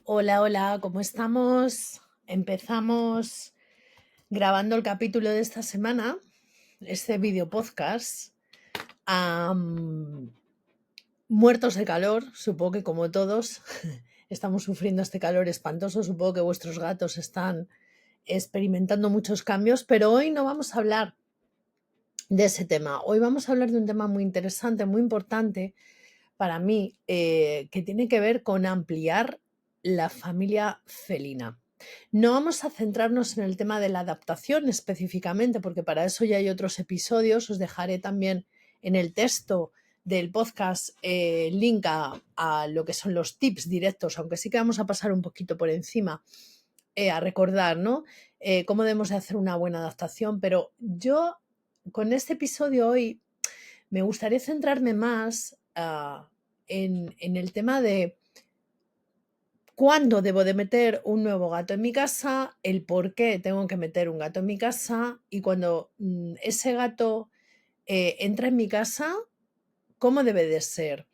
Hola, hola, ¿cómo estamos? Empezamos grabando el capítulo de esta semana, este video podcast, muertos de calor, supongo que como todos estamos sufriendo este calor espantoso, supongo que vuestros gatos están experimentando muchos cambios, pero hoy no vamos a hablar de ese tema, hoy vamos a hablar de un tema muy interesante, muy importante para mí, que tiene que ver con ampliar la familia felina. No vamos a centrarnos en el tema de la adaptación específicamente, porque para eso ya hay otros episodios. Os dejaré también en el texto del podcast link a lo que son los tips directos, aunque sí que vamos a pasar un poquito por encima a recordar, ¿no? Cómo debemos de hacer una buena adaptación. Pero yo con este episodio hoy me gustaría centrarme más en el tema de cuándo debo de meter un nuevo gato en mi casa, el por qué tengo que meter un gato en mi casa y cuando ese gato entra en mi casa, cómo debe de ser.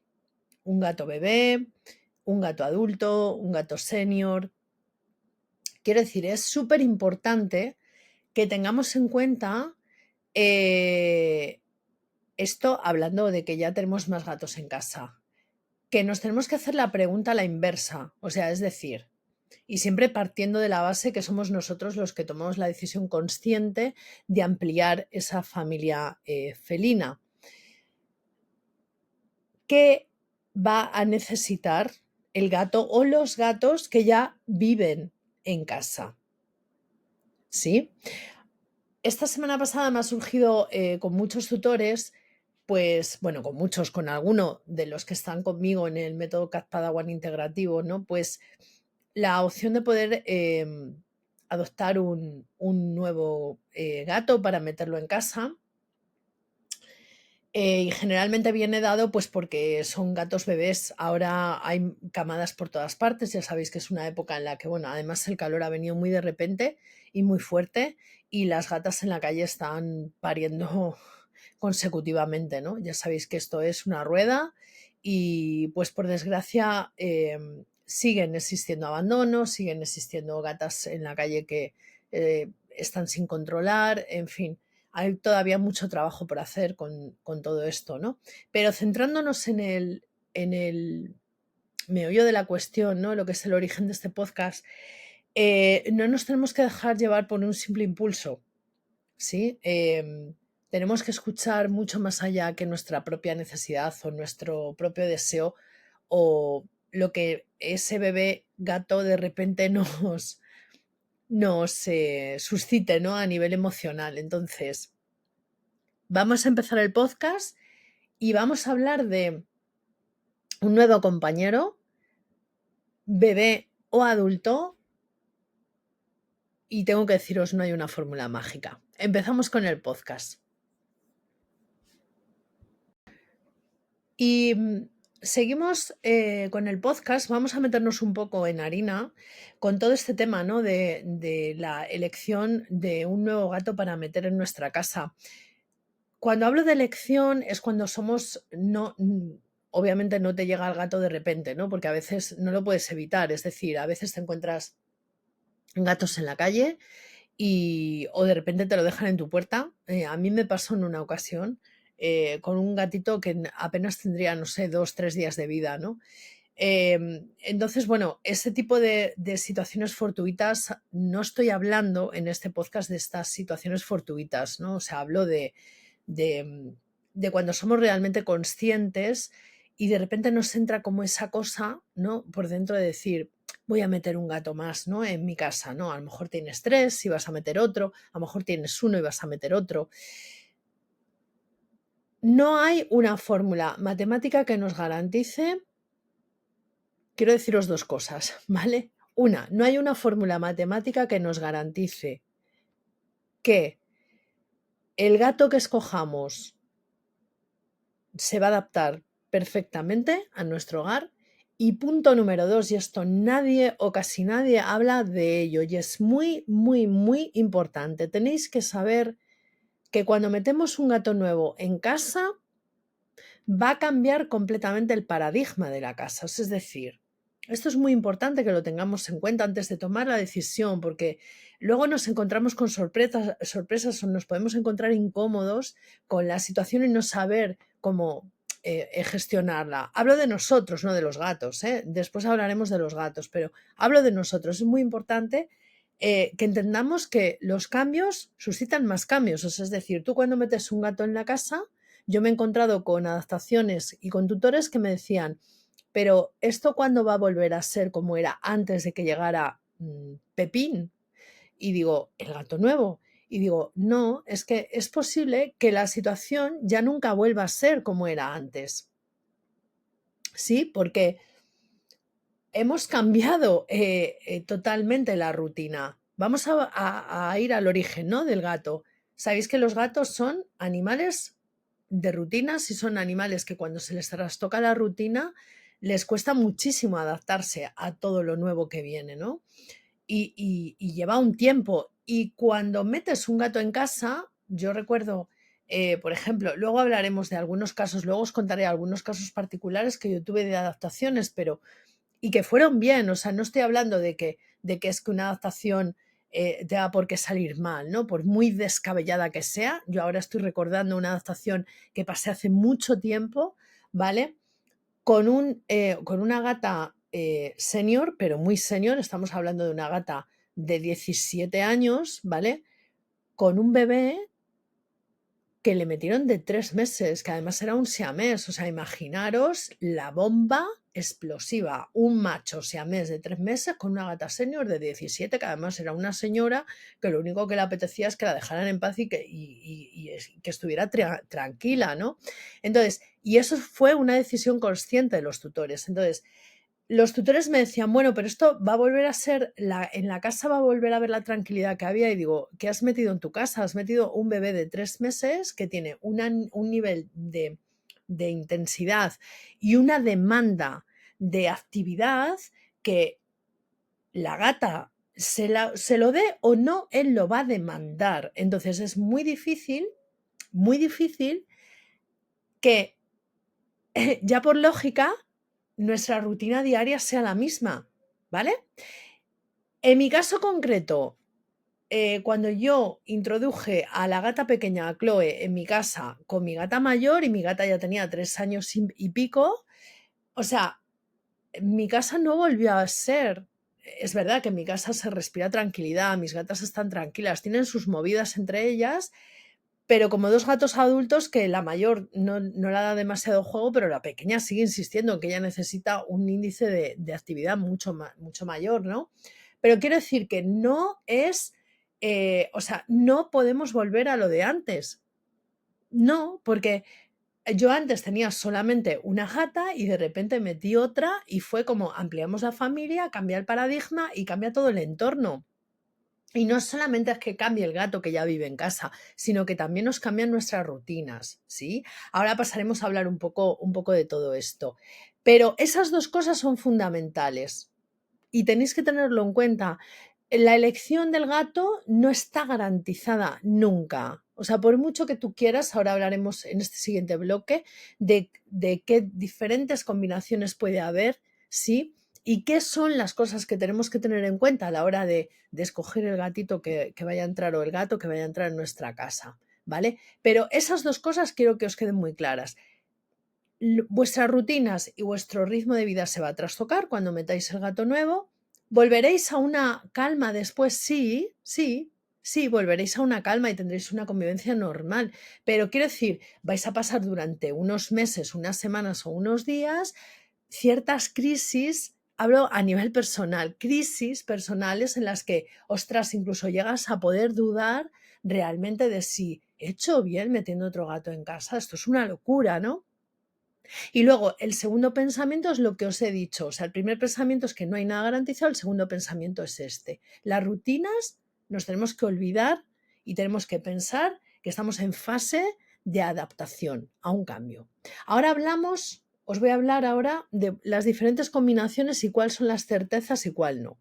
Un gato bebé, un gato adulto, un gato senior. Quiero decir, es súper importante que tengamos en cuenta esto hablando de que ya tenemos más gatos en casa. Que nos tenemos que hacer la pregunta a la inversa, o sea, es decir, y siempre partiendo de la base que somos nosotros los que tomamos la decisión consciente de ampliar esa familia felina. ¿Qué va a necesitar el gato o los gatos que ya viven en casa? ¿Sí? Esta semana pasada me ha surgido con muchos tutores, pues bueno, con muchos, con alguno de los que están conmigo en el método Cat Padawan integrativo, ¿no? Pues la opción de poder adoptar un nuevo gato para meterlo en casa. Y generalmente viene dado pues porque son gatos bebés. Ahora hay camadas por todas partes. Ya sabéis que es una época en la que, bueno, además el calor ha venido muy de repente y muy fuerte y las gatas en la calle están pariendo consecutivamente, ¿no? Ya sabéis que esto es una rueda y pues por desgracia siguen existiendo abandonos, siguen existiendo gatas en la calle que están sin controlar, en fin, hay todavía mucho trabajo por hacer con todo esto, ¿no? Pero centrándonos en el meollo de la cuestión, ¿no? Lo que es el origen de este podcast, no nos tenemos que dejar llevar por un simple impulso, ¿sí? Tenemos que escuchar mucho más allá que nuestra propia necesidad o nuestro propio deseo o lo que ese bebé gato de repente nos suscite, ¿no? A nivel emocional. Entonces, vamos a empezar el podcast y vamos a hablar de un nuevo compañero, bebé o adulto, y tengo que deciros, no hay una fórmula mágica. Empezamos con el podcast. Y seguimos con el podcast, vamos a meternos un poco en harina con todo este tema, ¿no? De la elección de un nuevo gato para meter en nuestra casa. Cuando hablo de elección es cuando somos, no, obviamente no te llega el gato de repente, ¿no? Porque a veces no lo puedes evitar, es decir, a veces te encuentras gatos en la calle o de repente te lo dejan en tu puerta. A mí me pasó en una ocasión con un gatito que apenas tendría, no sé, 2, 3 días de vida, ¿no? Entonces, bueno, ese tipo de situaciones fortuitas, no estoy hablando en este podcast de estas situaciones fortuitas, ¿no? O sea, hablo de, de cuando somos realmente conscientes y de repente nos entra como esa cosa, ¿no? Por dentro de decir, voy a meter un gato más, ¿no? En mi casa, ¿no? A lo mejor tienes 3 y vas a meter otro, a lo mejor tienes uno y vas a meter otro. No hay una fórmula matemática que nos garantice. Quiero deciros dos cosas, ¿vale? Una, no hay una fórmula matemática que nos garantice que el gato que escojamos se va a adaptar perfectamente a nuestro hogar. Y punto número 2, y esto nadie o casi nadie habla de ello, y es muy, muy, muy importante. Tenéis que saber que cuando metemos un gato nuevo en casa, va a cambiar completamente el paradigma de la casa. Es decir, Esto es muy importante que lo tengamos en cuenta antes de tomar la decisión, porque luego nos encontramos con sorpresas o nos podemos encontrar incómodos con la situación y no saber cómo gestionarla. Hablo de nosotros, no de los gatos, ¿eh? Después hablaremos de los gatos, pero hablo de nosotros. Es muy importante que entendamos que los cambios suscitan más cambios. O sea, es decir, tú cuando metes un gato en la casa, yo me he encontrado con adaptaciones y con tutores que me decían, pero ¿esto cuándo va a volver a ser como era antes de que llegara Pepín? Y digo, el gato nuevo. Y digo, no, es que es posible que la situación ya nunca vuelva a ser como era antes. Sí, porque hemos cambiado totalmente la rutina. Vamos a ir al origen, ¿no? Del gato. Sabéis que los gatos son animales de rutinas y son animales que cuando se les trastoca la rutina les cuesta muchísimo adaptarse a todo lo nuevo que viene, ¿no? Y lleva un tiempo. Y cuando metes un gato en casa, yo recuerdo, por ejemplo, luego hablaremos de algunos casos, luego os contaré algunos casos particulares que yo tuve de adaptaciones, pero y que fueron bien, o sea, no estoy hablando de que es que una adaptación tenga por qué salir mal, ¿no? Por muy descabellada que sea. Yo ahora estoy recordando una adaptación que pasé hace mucho tiempo, ¿vale? Con una gata senior, pero muy senior, estamos hablando de una gata de 17 años, ¿vale? Con un bebé que le metieron de 3 meses, que además era un siamés. O sea, imaginaros la bomba explosiva. Un macho siamés de 3 meses con una gata senior de 17, que además era una señora que lo único que le apetecía es que la dejaran en paz y que estuviera tranquila, ¿no? Entonces, y eso fue una decisión consciente de los tutores. Entonces, los tutores me decían, bueno, pero esto va a volver a ser, en la casa va a volver a ver la tranquilidad que había. Y digo, ¿qué has metido en tu casa? Has metido un bebé de 3 meses que tiene un nivel de intensidad y una demanda de actividad que la gata se lo dé o no, él lo va a demandar. Entonces es muy difícil que ya por lógica nuestra rutina diaria sea la misma, ¿vale? En mi caso concreto, cuando yo introduje a la gata pequeña, a Chloe, en mi casa con mi gata mayor, y mi gata ya tenía 3 años y pico, o sea, mi casa no volvió a ser. Es verdad que en mi casa se respira tranquilidad, mis gatas están tranquilas, tienen sus movidas entre ellas, pero como 2 gatos adultos que la mayor no le da demasiado juego, pero la pequeña sigue insistiendo en que ella necesita un índice de actividad mucho mayor, ¿no? Pero quiero decir que no es, o sea, no podemos volver a lo de antes. No, porque yo antes tenía solamente una gata y de repente metí otra y fue como ampliamos la familia, cambia el paradigma y cambia todo el entorno. Y no solamente es que cambie el gato que ya vive en casa, sino que también nos cambian nuestras rutinas, ¿sí? Ahora pasaremos a hablar un poco de todo esto. Pero esas dos cosas son fundamentales y tenéis que tenerlo en cuenta. La elección del gato no está garantizada nunca. O sea, por mucho que tú quieras, ahora hablaremos en este siguiente bloque de qué diferentes combinaciones puede haber, ¿sí? Y qué son las cosas que tenemos que tener en cuenta a la hora de escoger el gatito que vaya a entrar o el gato que vaya a entrar en nuestra casa, ¿vale? Pero esas dos cosas quiero que os queden muy claras. Vuestras rutinas y vuestro ritmo de vida se va a trastocar cuando metáis el gato nuevo. ¿Volveréis a una calma después? Sí, sí, sí, volveréis a una calma y tendréis una convivencia normal. Pero quiero decir, vais a pasar durante unos meses, unas semanas o unos días ciertas crisis, hablo a nivel personal, crisis personales en las que, ostras, incluso llegas a poder dudar realmente de si he hecho bien metiendo otro gato en casa. Esto es una locura, ¿no? Y luego, el segundo pensamiento es lo que os he dicho. O sea, el primer pensamiento es que no hay nada garantizado, el segundo pensamiento es este. Las rutinas nos tenemos que olvidar y tenemos que pensar que estamos en fase de adaptación a un cambio. Ahora os voy a hablar ahora de las diferentes combinaciones y cuáles son las certezas y cuál no.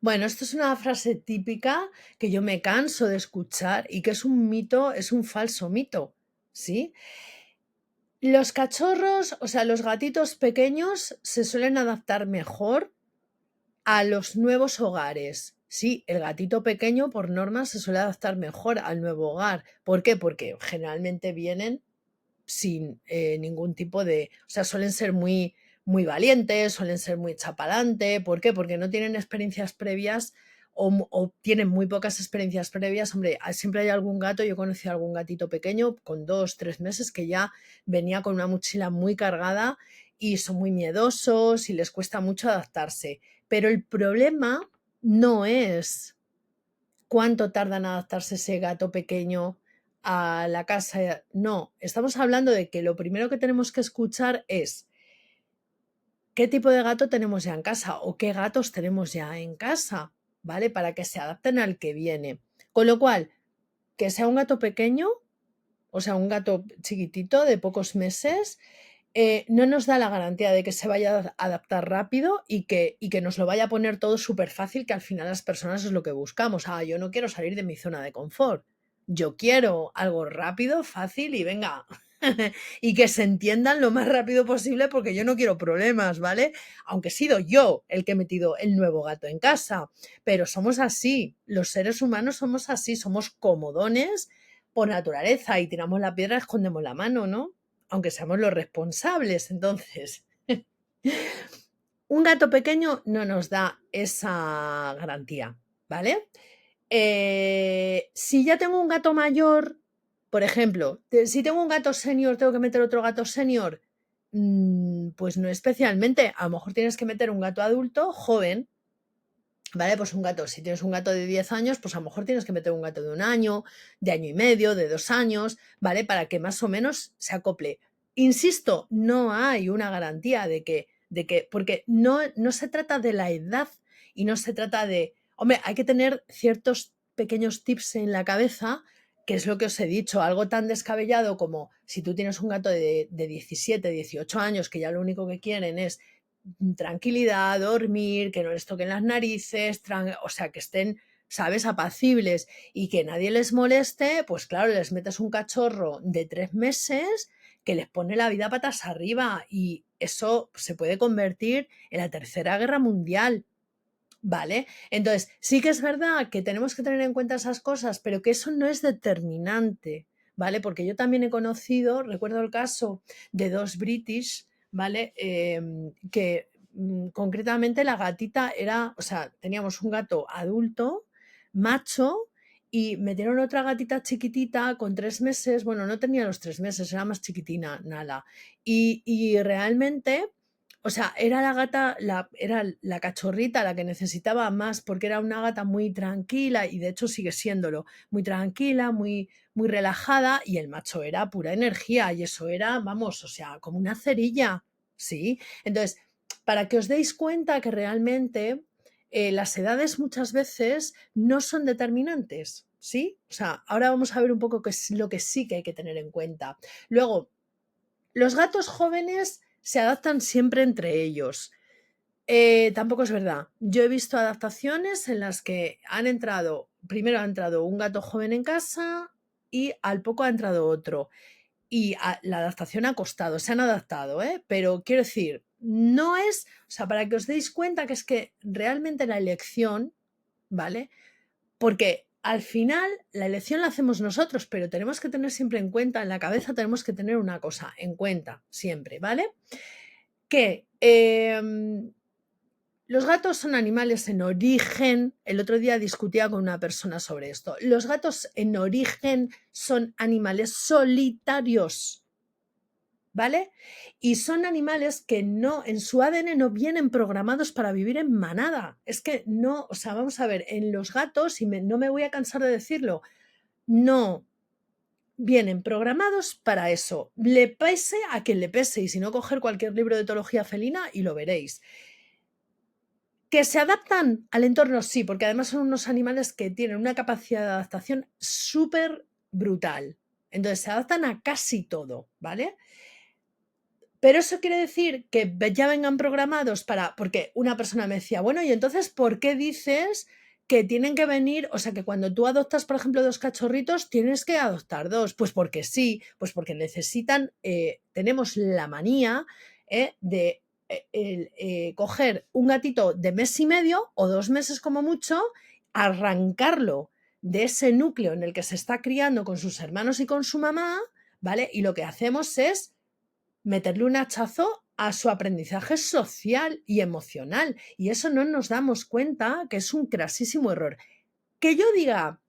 Bueno, esto es una frase típica que yo me canso de escuchar y que es un mito, es un falso mito, ¿sí? Los cachorros, o sea, los gatitos pequeños se suelen adaptar mejor a los nuevos hogares. Sí, el gatito pequeño por norma se suele adaptar mejor al nuevo hogar. ¿Por qué? Porque generalmente vienen sin ningún tipo de, o sea, suelen ser muy, muy valientes, suelen ser muy chapalante. ¿Por qué? Porque no tienen experiencias previas o tienen muy pocas experiencias previas. Hombre, siempre hay algún gato, yo conocí a algún gatito pequeño con 2, 3 meses que ya venía con una mochila muy cargada y son muy miedosos y les cuesta mucho adaptarse. Pero el problema no es cuánto tarda en adaptarse ese gato pequeño a la casa. No, estamos hablando de que lo primero que tenemos que escuchar es qué tipo de gato tenemos ya en casa o qué gatos tenemos ya en casa, ¿vale? Para que se adapten al que viene. Con lo cual, que sea un gato pequeño, o sea, un gato chiquitito de pocos meses, no nos da la garantía de que se vaya a adaptar rápido y que nos lo vaya a poner todo súper fácil, que al final las personas es lo que buscamos. Ah, yo no quiero salir de mi zona de confort. Yo quiero algo rápido, fácil y venga. Y que se entiendan lo más rápido posible porque yo no quiero problemas, ¿vale? Aunque he sido yo el que he metido el nuevo gato en casa. Pero somos así, los seres humanos somos así, somos comodones por naturaleza y tiramos la piedra, escondemos la mano, ¿no? Aunque seamos los responsables. Entonces, un gato pequeño no nos da esa garantía, ¿vale? Si ya tengo un gato mayor, por ejemplo, si tengo un gato senior, tengo que meter otro gato senior, pues no especialmente. A lo mejor tienes que meter un gato adulto joven, ¿vale? Pues un gato, si tienes un gato de 10 años, pues a lo mejor tienes que meter un gato de 1 año, de año y medio, de 2 años, ¿vale? Para que más o menos se acople. Insisto, no hay una garantía de que porque no se trata de la edad y no se trata de, hombre, hay que tener ciertos pequeños tips en la cabeza, que es lo que os he dicho, algo tan descabellado como si tú tienes un gato de 17, 18 años que ya lo único que quieren es tranquilidad, dormir, que no les toquen las narices, o sea, que estén, ¿sabes?, apacibles y que nadie les moleste, pues claro, les metes un cachorro de 3 meses que les pone la vida patas arriba y eso se puede convertir en la tercera guerra mundial. ¿Vale? Entonces, sí que es verdad que tenemos que tener en cuenta esas cosas, pero que eso no es determinante, ¿vale? Porque yo también he conocido, recuerdo el caso de 2 British, ¿vale? Que concretamente la gatita era, o sea, teníamos un gato adulto, macho, y metieron otra gatita chiquitita con 3 meses, bueno, no tenía los 3 meses, era más chiquitina, nada. Y realmente o sea, era la gata, era la cachorrita la que necesitaba más porque era una gata muy tranquila y de hecho sigue siéndolo, muy tranquila, muy, muy relajada y el macho era pura energía y eso era, vamos, o sea, como una cerilla, ¿sí? Entonces, para que os deis cuenta que realmente las edades muchas veces no son determinantes, ¿sí? O sea, ahora vamos a ver un poco qué es lo que sí que hay que tener en cuenta. Luego, los gatos jóvenes se adaptan siempre entre ellos. Tampoco es verdad. Yo he visto adaptaciones en las que primero ha entrado un gato joven en casa y al poco ha entrado otro. Y la adaptación ha costado, se han adaptado, ¿eh? Pero quiero decir, no es, o sea, para que os deis cuenta que es que realmente la elección, ¿vale? Porque al final la elección la hacemos nosotros, pero tenemos que tener siempre en cuenta, en la cabeza tenemos que tener una cosa en cuenta, siempre, ¿vale? Que los gatos son animales en origen. El otro día discutía con una persona sobre esto. Los gatos en origen son animales solitarios. ¿Vale? Y son animales que no, en su ADN no vienen programados para vivir en manada. Es que no, o sea, vamos a ver, en los gatos, y no me voy a cansar de decirlo, no vienen programados para eso. Le pese a quien le pese, y si no, coger cualquier libro de etología felina y lo veréis. ¿Que se adaptan al entorno? Sí, porque además son unos animales que tienen una capacidad de adaptación súper brutal. Entonces se adaptan a casi todo, ¿vale? Pero eso quiere decir que ya vengan programados para, porque una persona me decía, bueno, y entonces, ¿por qué dices que tienen que venir, o sea, que cuando tú adoptas, por ejemplo, 2 cachorritos, tienes que adoptar 2, pues porque sí, pues porque necesitan, tenemos la manía, de, coger un gatito de mes y medio o 2 meses como mucho, arrancarlo de ese núcleo en el que se está criando con sus hermanos y con su mamá, ¿vale? Y lo que hacemos es meterle un hachazo a su aprendizaje social y emocional. Y eso no nos damos cuenta que es un crasísimo error. Que yo diga,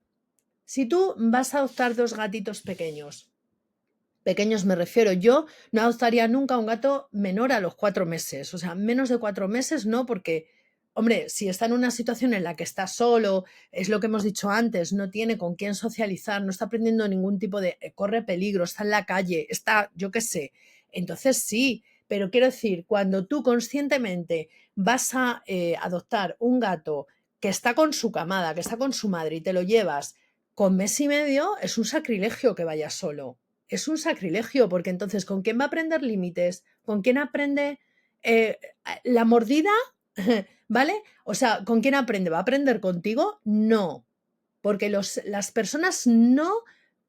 si tú vas a adoptar 2 gatitos pequeños me refiero, yo no adoptaría nunca un gato menor a los 4 meses, o sea, menos de 4 meses no, porque, hombre, si está en una situación en la que está solo, es lo que hemos dicho antes, no tiene con quién socializar, no está aprendiendo ningún tipo de, corre peligro, está en la calle, está, yo qué sé, entonces sí, pero quiero decir, cuando tú conscientemente vas a adoptar un gato que está con su camada, que está con su madre y te lo llevas con mes y medio, es un sacrilegio que vaya solo. Es un sacrilegio, porque entonces, ¿con quién va a aprender límites? ¿Con quién aprende eh, la mordida? ¿Vale? O sea, ¿con quién aprende? ¿Va a aprender contigo? No, porque las personas no,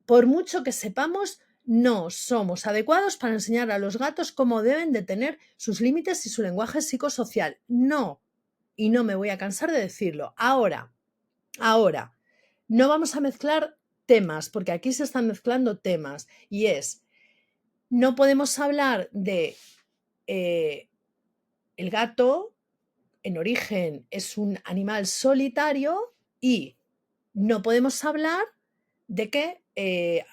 por mucho que sepamos, no somos adecuados para enseñar a los gatos cómo deben de tener sus límites y su lenguaje psicosocial. No, y no me voy a cansar de decirlo. Ahora, no vamos a mezclar temas, porque aquí se están mezclando temas, y es, no podemos hablar de el gato, en origen es un animal solitario, y no podemos hablar de que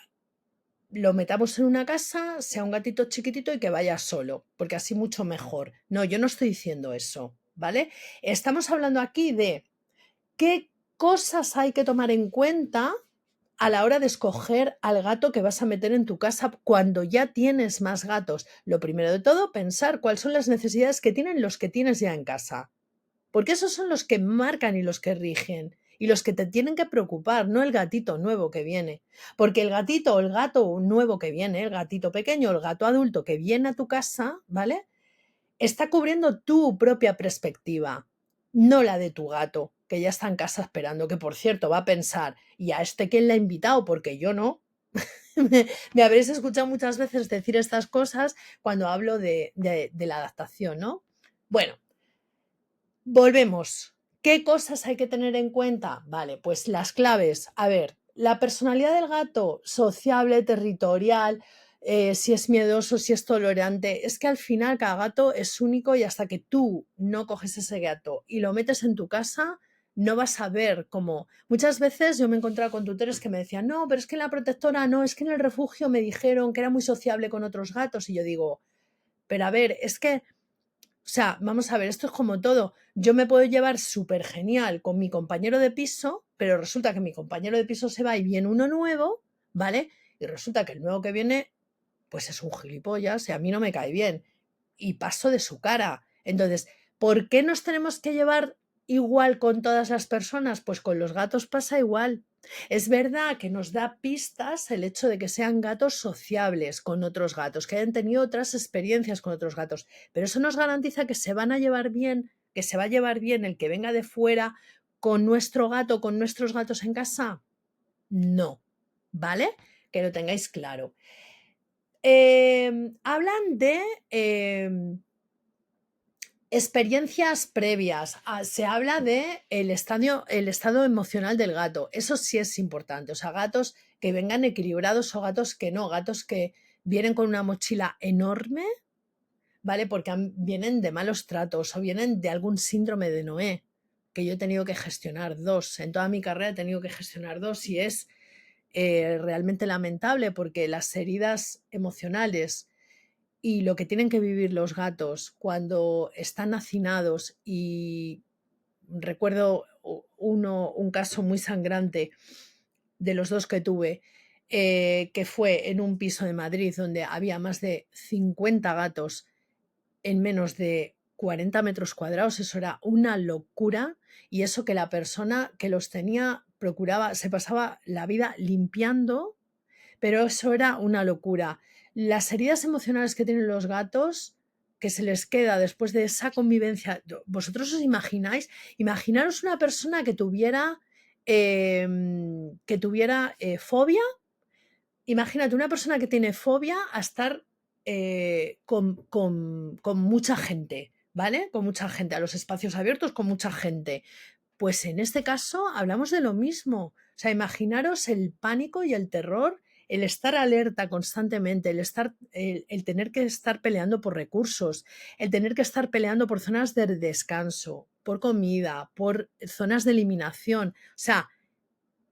lo metamos en una casa, sea un gatito chiquitito y que vaya solo, porque así mucho mejor. No, yo no estoy diciendo eso, ¿vale? Estamos hablando aquí de qué cosas hay que tomar en cuenta a la hora de escoger al gato que vas a meter en tu casa cuando ya tienes más gatos. Lo primero de todo, pensar cuáles son las necesidades que tienen los que tienes ya en casa. Porque esos son los que marcan y los que rigen. Y los que te tienen que preocupar, no el gatito nuevo que viene. Porque el gatito o el gato nuevo que viene, el gatito pequeño, el gato adulto que viene a tu casa, ¿vale? Está cubriendo tu propia perspectiva, no la de tu gato, que ya está en casa esperando, que por cierto va a pensar, ¿y a este quién le ha invitado? Porque yo no. Me habréis escuchado muchas veces decir estas cosas cuando hablo de la adaptación, ¿no? Bueno, volvemos. ¿Qué cosas hay que tener en cuenta? Vale, pues las claves. A ver, la personalidad del gato, sociable, territorial, si es miedoso, si es tolerante, es que al final cada gato es único y hasta que tú no coges ese gato y lo metes en tu casa, no vas a ver cómo. Muchas veces yo me he encontrado con tutores que me decían, no, pero es que en la protectora no, es que en el refugio me dijeron que era muy sociable con otros gatos y yo digo, pero a ver, es que o sea, vamos a ver, esto es como todo. Yo me puedo llevar súper genial con mi compañero de piso, pero resulta que mi compañero de piso se va y viene uno nuevo, ¿vale? Y resulta que el nuevo que viene, pues es un gilipollas y a mí no me cae bien. Y paso de su cara. Entonces, ¿por qué nos tenemos que llevar igual con todas las personas? Pues con los gatos pasa igual. Es verdad que nos da pistas el hecho de que sean gatos sociables con otros gatos, que hayan tenido otras experiencias con otros gatos, pero eso nos garantiza que se van a llevar bien, que se va a llevar bien el que venga de fuera con nuestro gato, con nuestros gatos en casa. No, ¿vale? Que lo tengáis claro. Hablan de experiencias previas. Se habla de el estado emocional del gato. Eso sí es importante. O sea, gatos que vengan equilibrados o gatos que no. Gatos que vienen con una mochila enorme, ¿vale? Porque vienen de malos tratos o vienen de algún síndrome de Noé, que yo he tenido que gestionar 2. En toda mi carrera he tenido que gestionar 2 y es realmente lamentable porque las heridas emocionales y lo que tienen que vivir los gatos cuando están hacinados, y recuerdo un caso muy sangrante de los 2 que tuve, que fue en un piso de Madrid donde había más de 50 gatos en menos de 40 metros cuadrados. Eso era una locura, y eso que la persona que los tenía procuraba, se pasaba la vida limpiando, pero eso era una locura. Las heridas emocionales que tienen los gatos que se les queda después de esa convivencia. ¿Vosotros os imagináis? Imaginaros una persona que tuviera fobia. Imagínate una persona que tiene fobia a estar con mucha gente, ¿vale? Con mucha gente, a los espacios abiertos, con mucha gente. Pues en este caso hablamos de lo mismo. O sea, imaginaros el pánico y el terror, el estar alerta constantemente, el tener que estar peleando por recursos, el tener que estar peleando por zonas de descanso, por comida, por zonas de eliminación. O sea,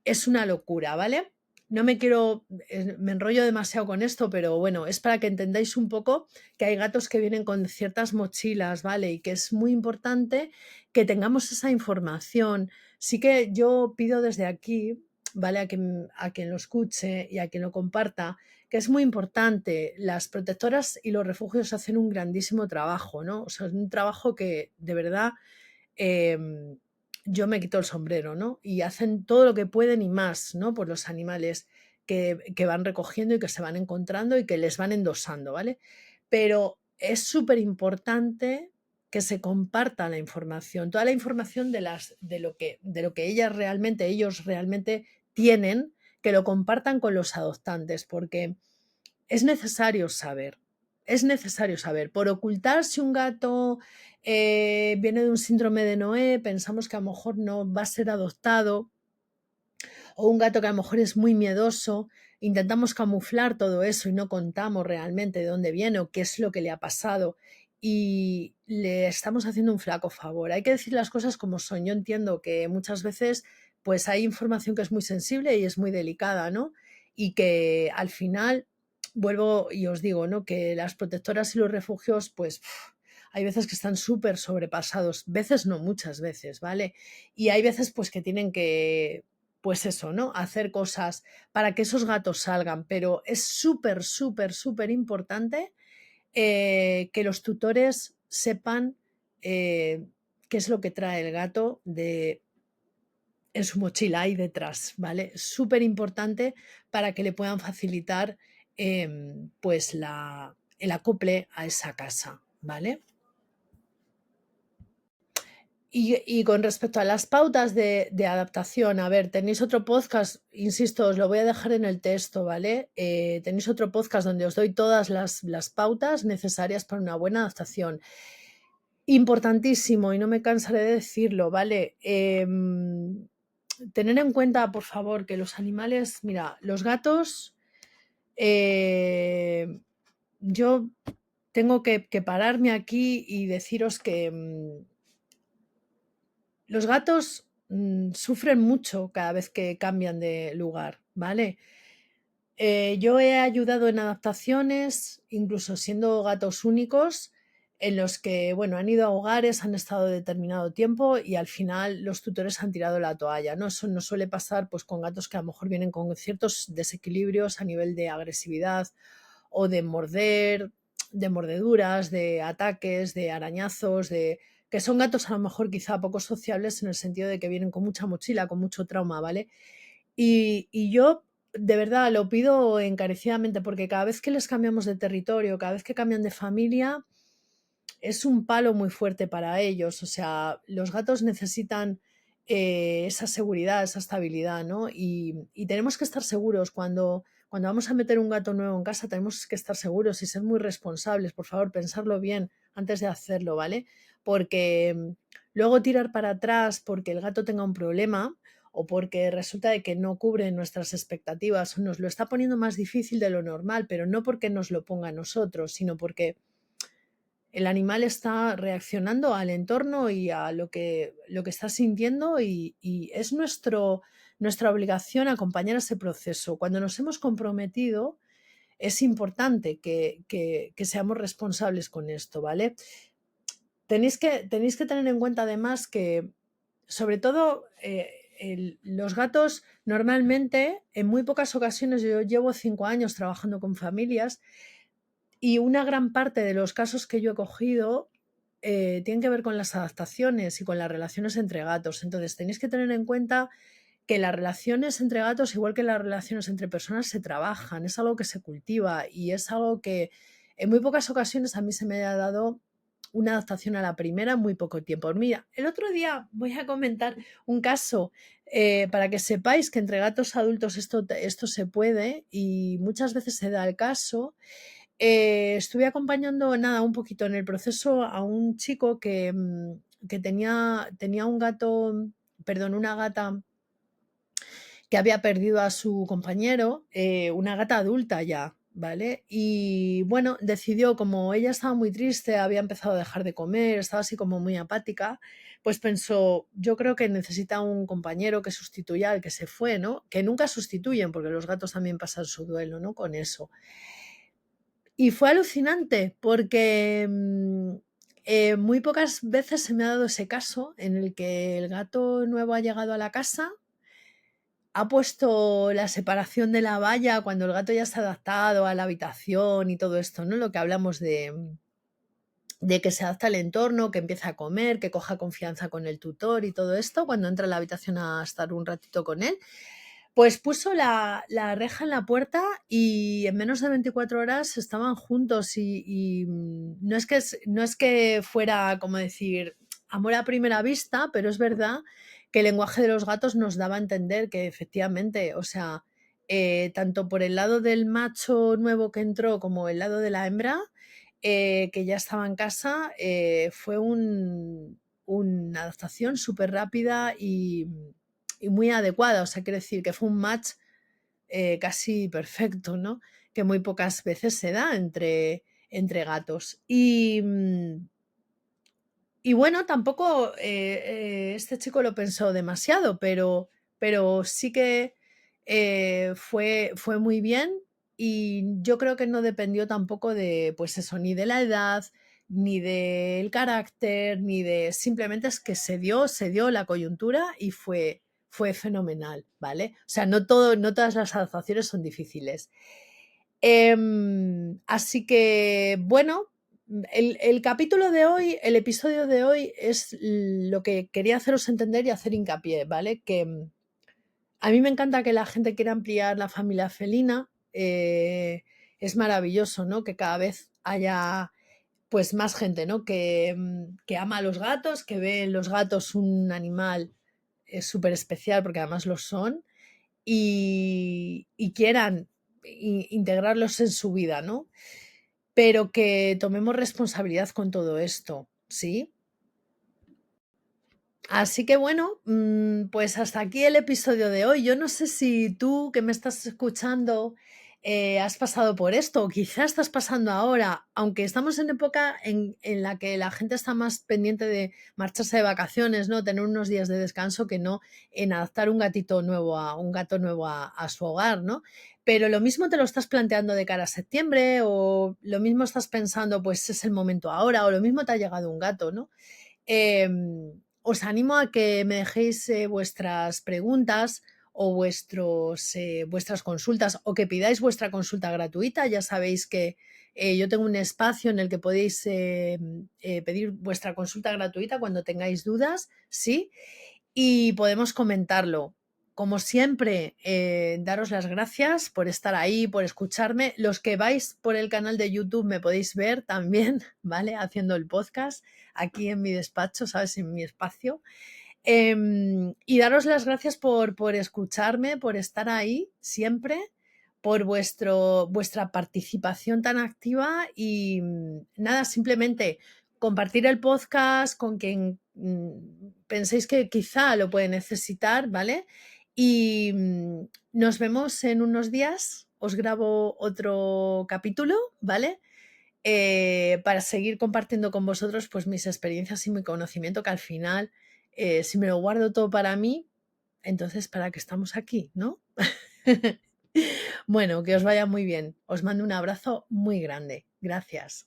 es una locura, ¿vale? No me enrollo demasiado con esto, pero bueno, es para que entendáis un poco que hay gatos que vienen con ciertas mochilas, ¿vale? Y que es muy importante que tengamos esa información. Sí que yo pido desde aquí, ¿vale? A quien lo escuche y a quien lo comparta, que es muy importante. Las protectoras y los refugios hacen un grandísimo trabajo, ¿no? O sea, es un trabajo que de verdad em, yo me quito el sombrero, ¿no? Y hacen todo lo que pueden y más, ¿no? Por los animales que van recogiendo y que se van encontrando y que les van endosando, ¿vale? Pero es súper importante que se comparta la información, toda la información de lo que ellos realmente tienen, que lo compartan con los adoptantes, porque es necesario saber, es necesario saber. Por ocultar si un gato viene de un síndrome de Noé, pensamos que a lo mejor no va a ser adoptado, o un gato que a lo mejor es muy miedoso, intentamos camuflar todo eso y no contamos realmente de dónde viene o qué es lo que le ha pasado y le estamos haciendo un flaco favor. Hay que decir las cosas como son. Yo entiendo que muchas veces pues hay información que es muy sensible y es muy delicada, ¿no? Y que al final, vuelvo y os digo, ¿no? Que las protectoras y los refugios, pues hay veces que están súper sobrepasados, veces no, muchas veces, ¿vale? Y hay veces pues que tienen que, pues eso, ¿no? Hacer cosas para que esos gatos salgan, pero es súper, súper, súper importante que los tutores sepan qué es lo que trae el gato en su mochila ahí detrás, ¿vale? Súper importante para que le puedan facilitar pues el acople a esa casa, ¿vale? Y con respecto a las pautas de adaptación, a ver, tenéis otro podcast, insisto, os lo voy a dejar en el texto, ¿vale? Tenéis otro podcast donde os doy todas las pautas necesarias para una buena adaptación. Importantísimo, y no me cansaré de decirlo, ¿vale? Tener en cuenta, por favor, que los animales, mira, los gatos, yo tengo que pararme aquí y deciros que los gatos sufren mucho cada vez que cambian de lugar, ¿vale? Yo he ayudado en adaptaciones, incluso siendo gatos únicos, en los que, bueno, han ido a hogares, han estado determinado tiempo y al final los tutores han tirado la toalla, ¿no? Eso no suele pasar pues con gatos que a lo mejor vienen con ciertos desequilibrios a nivel de agresividad o de morder, de mordeduras, de ataques, de arañazos, que son gatos a lo mejor quizá poco sociables en el sentido de que vienen con mucha mochila, con mucho trauma, ¿vale? Y yo de verdad lo pido encarecidamente porque cada vez que les cambiamos de territorio, cada vez que cambian de familia, es un palo muy fuerte para ellos. O sea, los gatos necesitan esa seguridad, esa estabilidad, ¿no? Y tenemos que estar seguros cuando vamos a meter un gato nuevo en casa, tenemos que estar seguros y ser muy responsables. Por favor, pensarlo bien antes de hacerlo, ¿vale? Porque luego tirar para atrás porque el gato tenga un problema o porque resulta de que no cubre nuestras expectativas o nos lo está poniendo más difícil de lo normal, pero no porque nos lo ponga a nosotros, sino porque el animal está reaccionando al entorno y a lo que está sintiendo y es nuestra obligación acompañar ese proceso. Cuando nos hemos comprometido, es importante que seamos responsables con esto, ¿vale? Tenéis que tener en cuenta además que, sobre todo, los gatos normalmente, en muy pocas ocasiones, yo llevo 5 años trabajando con familias y una gran parte de los casos que yo he cogido tienen que ver con las adaptaciones y con las relaciones entre gatos. Entonces, tenéis que tener en cuenta que las relaciones entre gatos, igual que las relaciones entre personas, se trabajan, es algo que se cultiva y es algo que en muy pocas ocasiones a mí se me ha dado una adaptación a la primera en muy poco tiempo. Mira, el otro día voy a comentar un caso para que sepáis que entre gatos adultos esto se puede y muchas veces se da el caso. Estuve acompañando, nada, un poquito en el proceso a un chico que tenía un gato, perdón, una gata que había perdido a su compañero, una gata adulta ya, ¿vale? Y bueno, decidió, como ella estaba muy triste, había empezado a dejar de comer, estaba así como muy apática, pues pensó, yo creo que necesita un compañero que sustituya al que se fue, ¿no? Que nunca sustituyen, porque los gatos también pasan su duelo, ¿no? Con eso. Y fue alucinante porque muy pocas veces se me ha dado ese caso en el que el gato nuevo ha llegado a la casa, ha puesto la separación de la valla cuando el gato ya está adaptado a la habitación y todo esto, ¿no? Lo que hablamos de que se adapta al entorno, que empieza a comer, que coja confianza con el tutor y todo esto, cuando entra a la habitación a estar un ratito con él. Pues puso la reja en la puerta y en menos de 24 horas estaban juntos y no es que fuera, como decir, amor a primera vista, pero es verdad que el lenguaje de los gatos nos daba a entender que efectivamente, o sea, tanto por el lado del macho nuevo que entró como el lado de la hembra, que ya estaba en casa, fue una adaptación súper rápida y muy adecuada. O sea, quiero decir que fue un match casi perfecto, ¿no? Que muy pocas veces se da entre gatos. Y bueno, tampoco este chico lo pensó demasiado, pero sí que fue muy bien y yo creo que no dependió tampoco de, pues eso, ni de la edad, ni del carácter, ni de, simplemente es que se dio la coyuntura y fue fenomenal, ¿vale? O sea, no todas las adaptaciones son difíciles. Así que, bueno, el capítulo de hoy, el episodio de hoy es lo que quería haceros entender y hacer hincapié, ¿vale? Que a mí me encanta que la gente quiera ampliar la familia felina. Es maravilloso, ¿no? Que cada vez haya pues más gente, ¿no? Que ama a los gatos, que ve en los gatos un animal súper especial, porque además lo son, y quieran integrarlos en su vida, ¿no? Pero que tomemos responsabilidad con todo esto, ¿sí? Así que bueno, pues hasta aquí el episodio de hoy. Yo no sé si tú que me estás escuchando has pasado por esto o quizás estás pasando ahora, aunque estamos en época en la que la gente está más pendiente de marcharse de vacaciones, ¿no? Tener unos días de descanso que no en adaptar un gatito nuevo un gato nuevo a su hogar, ¿no? Pero lo mismo te lo estás planteando de cara a septiembre o lo mismo estás pensando, pues es el momento ahora o lo mismo te ha llegado un gato, ¿no? Os animo a que me dejéis vuestras preguntas o vuestras consultas o que pidáis vuestra consulta gratuita. Ya sabéis que yo tengo un espacio en el que podéis pedir vuestra consulta gratuita cuando tengáis dudas, ¿sí? Y podemos comentarlo. Como siempre, daros las gracias por estar ahí, por escucharme. Los que vais por el canal de YouTube me podéis ver también, ¿vale? Haciendo el podcast aquí en mi despacho, ¿sabes? En mi espacio. Y daros las gracias por escucharme, por estar ahí siempre, por vuestra participación tan activa y nada, simplemente compartir el podcast con quien penséis que quizá lo puede necesitar, ¿vale? Y nos vemos en unos días, os grabo otro capítulo, ¿vale? Para seguir compartiendo con vosotros pues mis experiencias y mi conocimiento que al final, si me lo guardo todo para mí, entonces ¿para qué estamos aquí, no? Bueno, que os vaya muy bien. Os mando un abrazo muy grande. Gracias.